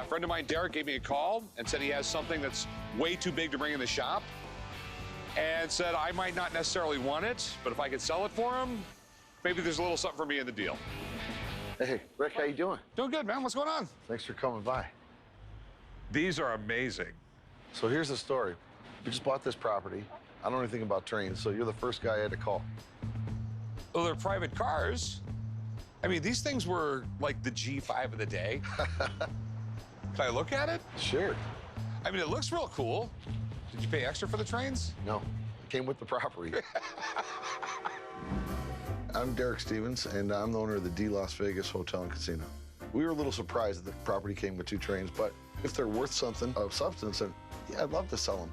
friend of mine, Derek, gave me a call and said he has something that's way too big to bring in the shop, and said I might not necessarily want it, but if I could sell it for him, maybe there's a little something for me in the deal. Hey, Rick, how you doing? Doing good, man. What's going on? Thanks for coming by. These are amazing. So here's the story. We just bought this property. I don't know anything about trains, so you're the first guy I had to call. Well, they're private cars. I mean, these things were like the G5 of the day. Can I look at it? Sure. I mean, it looks real cool. Did you pay extra for the trains? No, it came with the property. I'm Derek Stevens, and I'm the owner of the D Las Vegas Hotel and Casino. We were a little surprised that the property came with 2 trains, but if they're worth something of substance, then yeah, I'd love to sell them.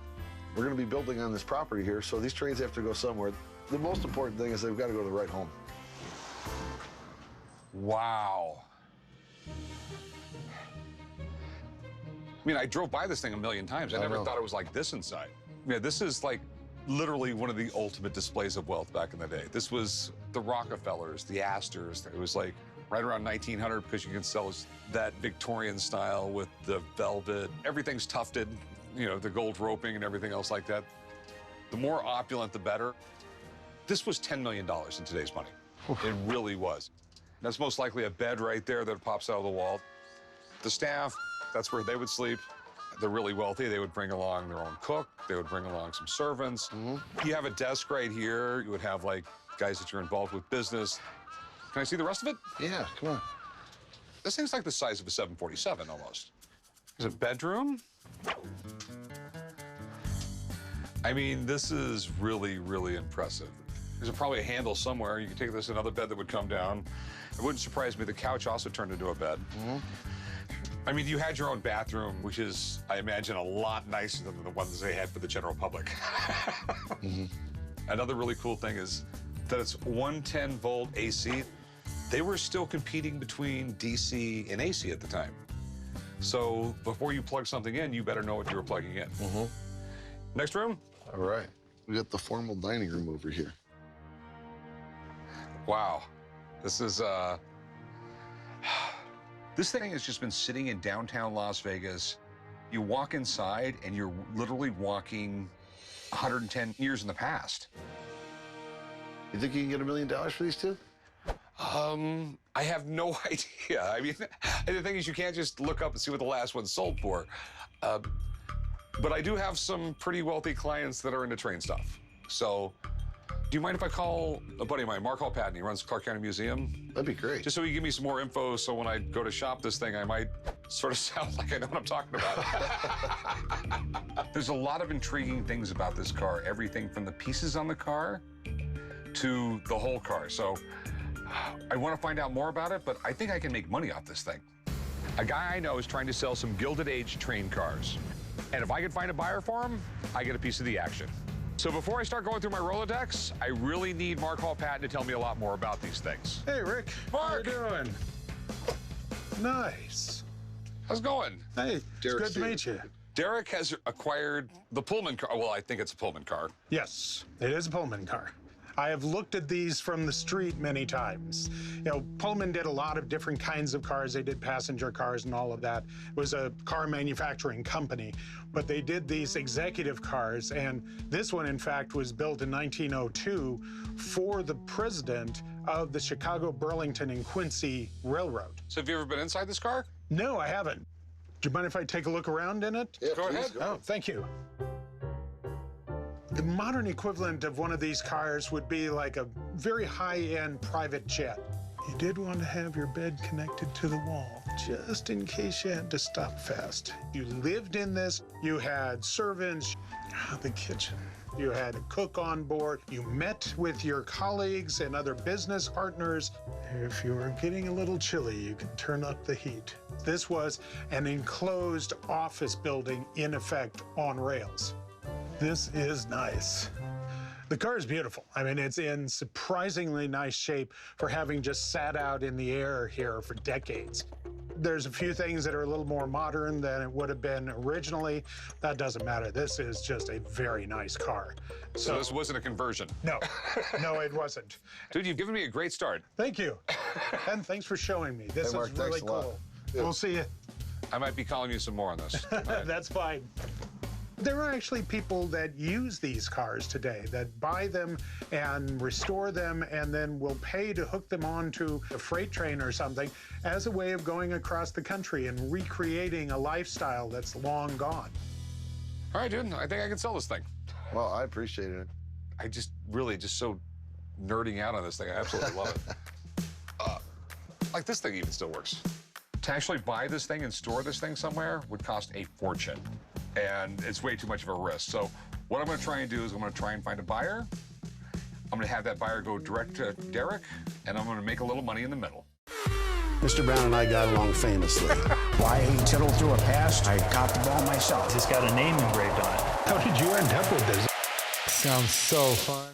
We're going to be building on this property here, so these trains have to go somewhere. The most important thing is they've got to go to the right home. Wow. I mean, I drove by this thing a million times. I never thought it was like this inside. Yeah, this is like literally one of the ultimate displays of wealth back in the day. This was the Rockefellers, the Astors. It was like right around 1900 because you can sell that Victorian style with the velvet. Everything's tufted, you know, the gold roping and everything else like that. The more opulent, the better. This was $10 million in today's money. It really was. That's most likely a bed right there that pops out of the wall. The staff, that's where they would sleep. They're really wealthy. They would bring along their own cook. They would bring along some servants. You have a desk right here. You would have, like, guys that you're involved with business. Can I see the rest of it? Yeah, come on. This thing's like the size of a 747 almost. There's a bedroom. I mean, this is really, really impressive. There's probably a handle somewhere. You could take this another bed that would come down. It wouldn't surprise me. The couch also turned into a bed. I mean, you had your own bathroom, which is, I imagine, a lot nicer than the ones they had for the general public. Another really cool thing is that it's 110-volt AC. They were still competing between DC and AC at the time. So before you plug something in, you better know what you were plugging in. Next room. All right. We got the formal dining room over here. Wow. This is, this thing has just been sitting in downtown Las Vegas. You walk inside, and you're literally walking 110 years in the past. You think you can get $1 million for these 2? I have no idea. I mean, the thing is, you can't just look up and see what the last one sold for. But I do have some pretty wealthy clients that are into train stuff. So, do you mind if I call a buddy of mine, Mark Patton? He runs Clark County Museum. That'd be great. Just so he can give me some more info, so when I go to shop this thing, I might sort of sound like I know what I'm talking about. There's a lot of intriguing things about this car. Everything from the pieces on the car to the whole car. So I want to find out more about it, but I think I can make money off this thing. A guy I know is trying to sell some Gilded Age train cars. And if I can find a buyer for him, I get a piece of the action. So before I start going through my Rolodex, I really need Mark Patton to tell me a lot more about these things. Hey, Rick. Mark! How you doing? Nice. How's it going? Hey, Derek it's good to meet you. Derek has acquired the Pullman car. Well, I think it's a Pullman car. Yes, it is a Pullman car. I have looked at these from the street many times. You know, Pullman did a lot of different kinds of cars. They did passenger cars and all of that. It was a car manufacturing company, but they did these executive cars, and this one, in fact, was built in 1902 for the president of the Chicago, Burlington, and Quincy Railroad. So have you ever been inside this car? No, I haven't. Do you mind if I take a look around in it? Yeah, Go please, ahead. Oh, thank you. The modern equivalent of one of these cars would be like a very high-end private jet. You did want to have your bed connected to the wall, just in case you had to stop fast. You lived in this, you had servants, the kitchen. You had a cook on board, you met with your colleagues and other business partners. If you were getting a little chilly, you could turn up the heat. This was an enclosed office building, in effect, on rails. This is nice. The car is beautiful. I mean, it's in surprisingly nice shape for having just sat out in the air here for decades. There's a few things that are a little more modern than it would have been originally. That doesn't matter. This is just a very nice car. So this wasn't a conversion? No, no, it wasn't. Dude, you've given me a great start. Thank you. And thanks for showing me. This Hey, Mark, is really thanks a lot. cool. Yeah. We'll see you. I might be calling you some more on this. All right. That's fine. There are actually people that use these cars today that buy them and restore them and then will pay to hook them onto a freight train or something as a way of going across the country and recreating a lifestyle that's long gone. All right, dude, I think I can sell this thing. Well, I appreciate it. I just really just so nerding out on this thing. I absolutely love it. Like this thing even still works. To actually buy this thing and store this thing somewhere would cost a fortune. And it's way too much of a risk. So what I'm gonna try and do is I'm gonna try and find a buyer. I'm gonna have that buyer go direct to Derek, and I'm gonna make a little money in the middle. Mr. Brown and I got along famously. Why he tittled through a past, I caught the ball myself. It's got a name engraved on it. How did you end up with this? Sounds so fun.